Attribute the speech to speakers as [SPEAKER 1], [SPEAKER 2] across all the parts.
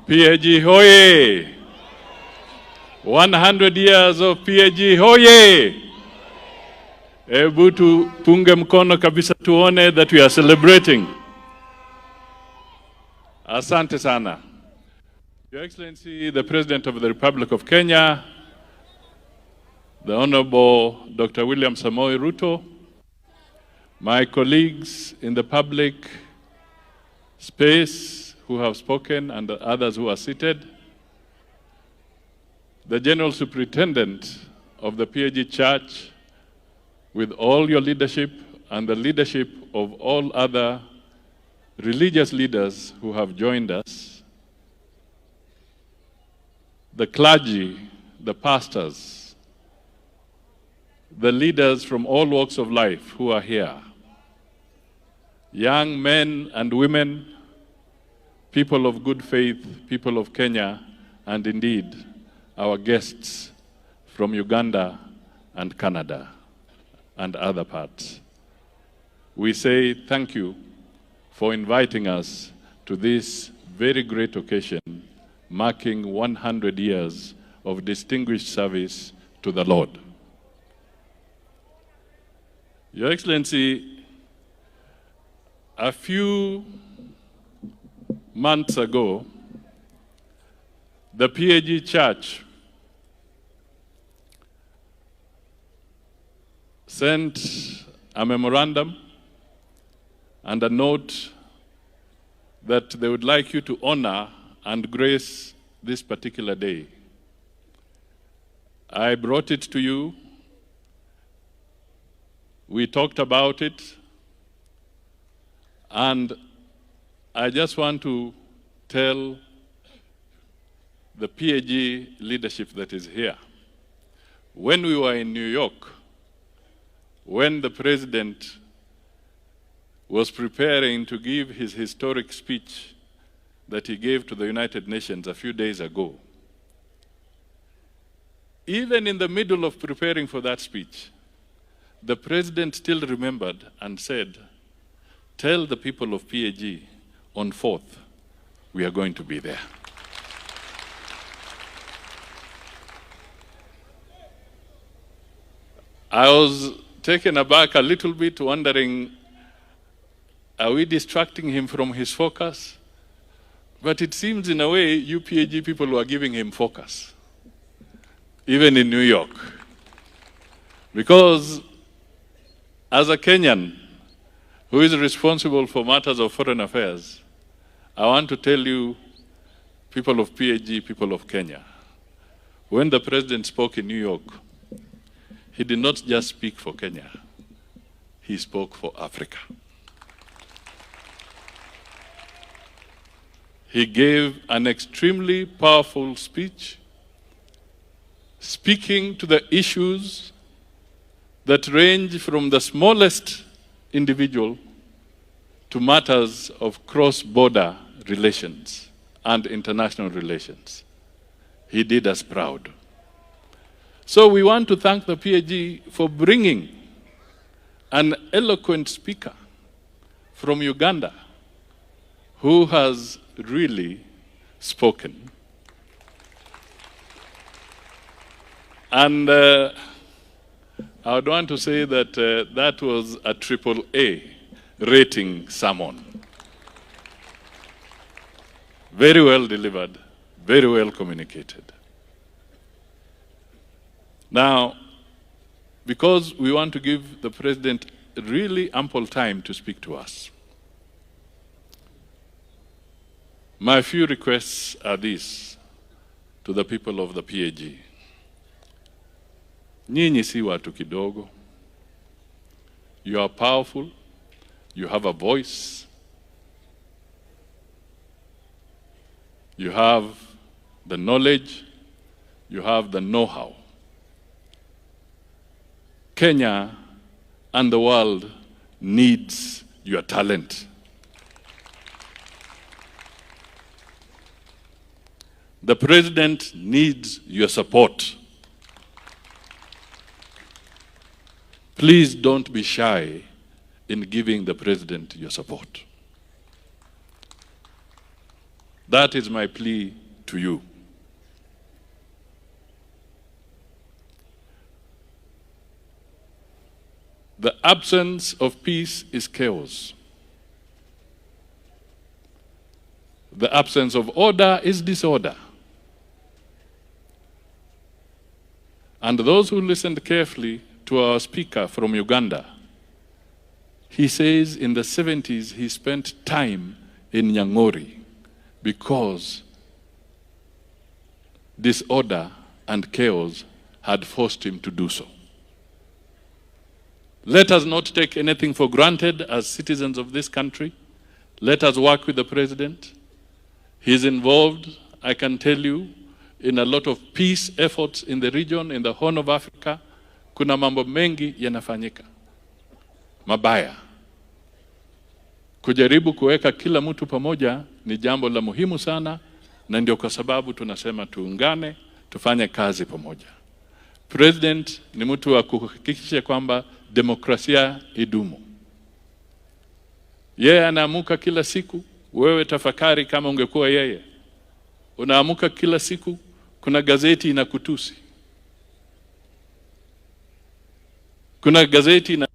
[SPEAKER 1] PAG hoye! 100 years of PAG hoye! Ebu tupunge mkono kabisa tuone that we are celebrating. Asante sana. Your Excellency, the President of the Republic of Kenya, the Honorable Dr. William Samoei Ruto, my colleagues in the public space who have spoken and the others who are seated, the General Superintendent of the PAG Church, with all your leadership and the leadership of all other religious leaders who have joined us, the clergy, the pastors, the leaders from all walks of life who are here, young men and women, people of good faith, people of Kenya, and indeed our guests from Uganda and Canada and other parts. We say thank you for inviting us to this very great occasion, marking 100 years of distinguished service to the Lord. Your Excellency, a few months ago, the PAG Church sent a memorandum and a note that they would like you to honor and grace this particular day. I brought it to you. We talked about it, and I just want to tell the PAG leadership that is here. When we were in New York, when the President was preparing to give his historic speech that he gave to the United Nations a few days ago, even in the middle of preparing for that speech, the President still remembered and said, tell the people of PAG on 4th, we are going to be there. I was taken aback a little bit, wondering, are we distracting him from his focus? But it seems in a way, you PAG people were giving him focus, even in New York. Because as a Kenyan who is responsible for matters of foreign affairs, I want to tell you, people of PAG, people of Kenya, when the President spoke in New York, he did not just speak for Kenya, he spoke for Africa. He gave an extremely powerful speech, speaking to the issues that range from the smallest individual to matters of cross-border relations and international relations. He did us proud. So we want to thank the PAG for bringing an eloquent speaker from Uganda who has really spoken. And I would want to say that that was a AAA rating sermon. Very well delivered, very well communicated. Now, because we want to give the President really ample time to speak to us, my few requests are these to the people of the PAG. Nyinyi si watu kidogo. You are powerful. You have a voice. You have the knowledge. You have the know-how. Kenya and the world needs your talent. The President needs your support. Please don't be shy in giving the President your support. That is my plea to you. The absence of peace is chaos. The absence of order is disorder. And those who listened carefully to our speaker from Uganda, he says in the 70s he spent time in Nyang'ori because disorder and chaos had forced him to do so. Let us not take anything for granted as citizens of this country. Let us work with the president. He's involved, I can tell you, in a lot of peace efforts in the region, in the Horn of Africa. Kuna mambo mengi yanafanyika mabaya. Kujaribu kuweka kila mtu pamoja ni jambo la muhimu sana, na ndio kwa sababu tunasema tuungane, tufanye kazi pamoja. President ni mtu wa kuhakikisha kwamba demokrasia idumu. Yeye anaamuka kila siku, wewe tafakari kama ungekuwa yeye. Unaamuka kila siku, kuna gazeti inakutusi. Kuna gazeti ina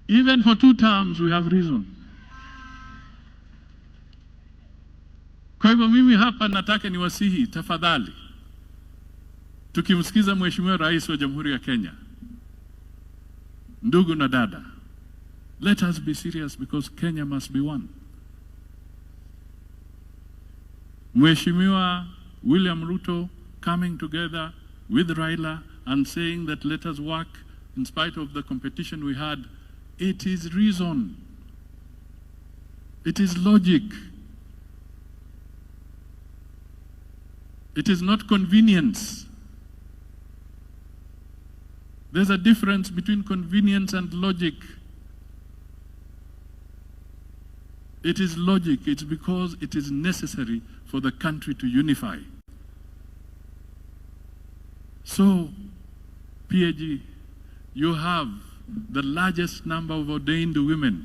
[SPEAKER 2] even for 2 terms we have reason. Kwa hivyo mimi hapa nataka niwasihi tafadhali, tukimsikiza Mheshimiwa Rais wa Jamhuri ya Kenya, ndugu na dada, let us be serious because Kenya must be one. Mheshimiwa William Ruto coming together with Raila and saying that let us work in spite of the competition we had, it is reason. It is logic. It is not convenience. There's a difference between convenience and logic. It is logic. It's because it is necessary for the country to unify. So, PAG, you have the largest number of ordained women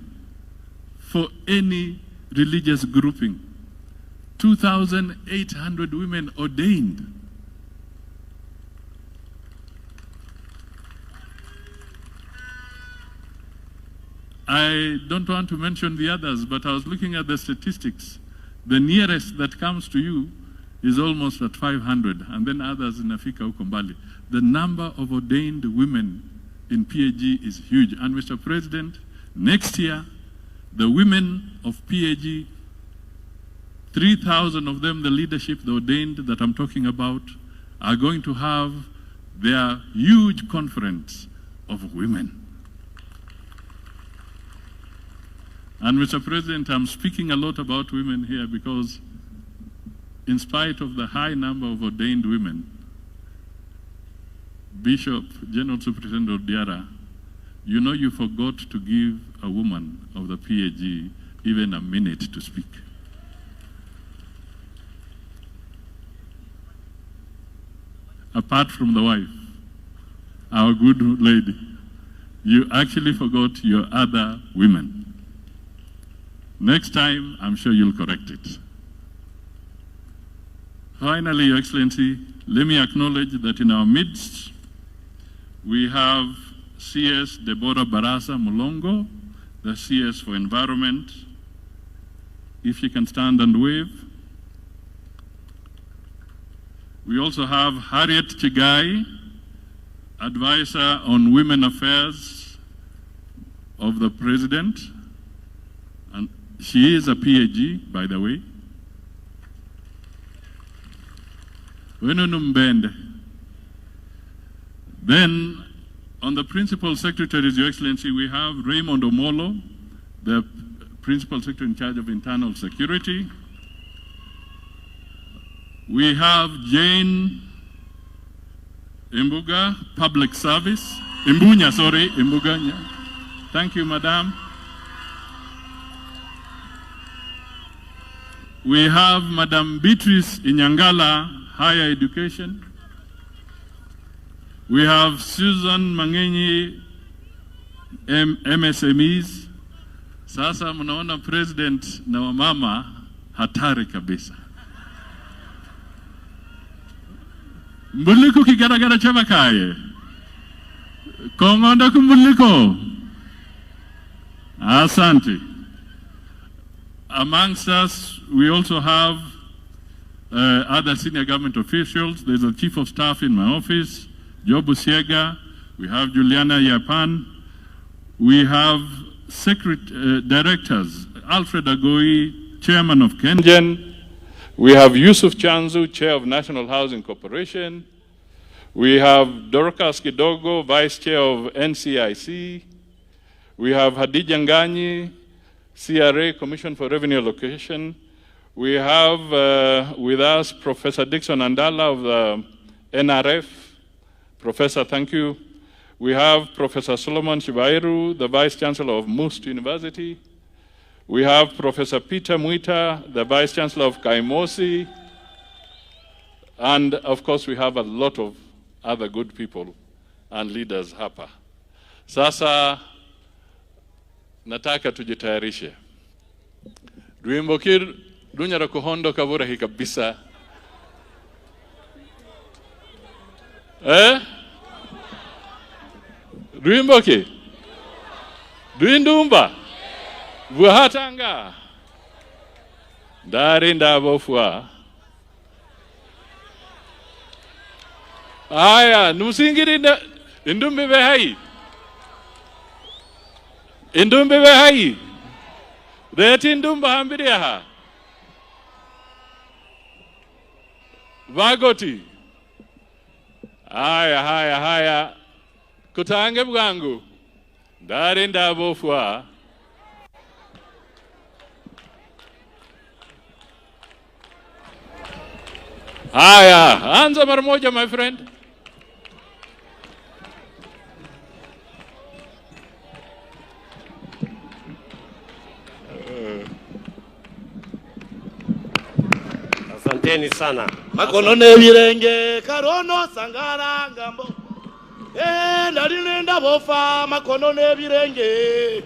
[SPEAKER 2] for any religious grouping. 2,800 women ordained. I don't want to mention the others, but I was looking at the statistics. The nearest that comes to you is almost at 500, and then others in Africa huko mbali. The number of ordained women in PAG is huge. And Mr. President, next year, the women of PAG, 3,000 of them, the leadership, the ordained that I'm talking about, are going to have their huge conference of women. And Mr. President, I'm speaking a lot about women here because in spite of the high number of ordained women, Bishop, General Superintendent Odiara, you know you forgot to give a woman of the PAG even a minute to speak. Apart from the wife, our good lady, you actually forgot your other women. Next time, I'm sure you'll correct it. Finally, Your Excellency, let me acknowledge that in our midst, we have CS Deborah Barasa Mulongo, the CS for Environment. If you can stand and wave. We also have Harriet Chigai, Advisor on Women Affairs of the President. And she is a PAG, by the way. Then, on the Principal Secretaries, Your Excellency, we have Raymond Omolo, the Principal Secretary in charge of Internal Security. We have Jane Imbuga, Public Service. Imbunya, sorry, Imbuga. Thank you, Madam. We have Madam Beatrice Inyangala, Higher Education. We have Susan Mangenyi, MSMEs. Sasa mnaona President na wamama hatari kabisa. Mbuliko kigaragara chabakaye. Kongonda kumbuliko. Asante. Amongst us, we also have other senior government officials. There's a Chief of Staff in my office, Job Usiega. We have Juliana Yapan. We have directors, Alfred Agoi, Chairman of Kengen. We have Yusuf Chanzu, Chair of National Housing Corporation. We have Dorcas Kidogo, Vice Chair of NCIC. We have Hadija Nganyi, CRA, Commission for Revenue Allocation. We have with us Professor Dixon Andala of the NRF. Professor, thank you. We have Professor Solomon Shibairu, the Vice Chancellor of Must University. We have Professor Peter Mwita, the Vice Chancellor of Kaimosi. And of course, we have a lot of other good people and leaders hapa. Sasa, nataka tujitayarishe. Duimbokir dunyara kuhondo kabura hikabisa. Duimboki? Duindumba? Buhatanga? Darinda bofua. Aya, numusingiri indumbi behai. Indumbi behai. Reti indumba hambiriaha. Vagoti. Haya. Kutange bwangu. Darinda bofua. Haya, anza mara moja, my friend.
[SPEAKER 3] Asanteni sana. Makono ne birenge karono sangara ngambo. Ndalinenda bofa makono ne birenge.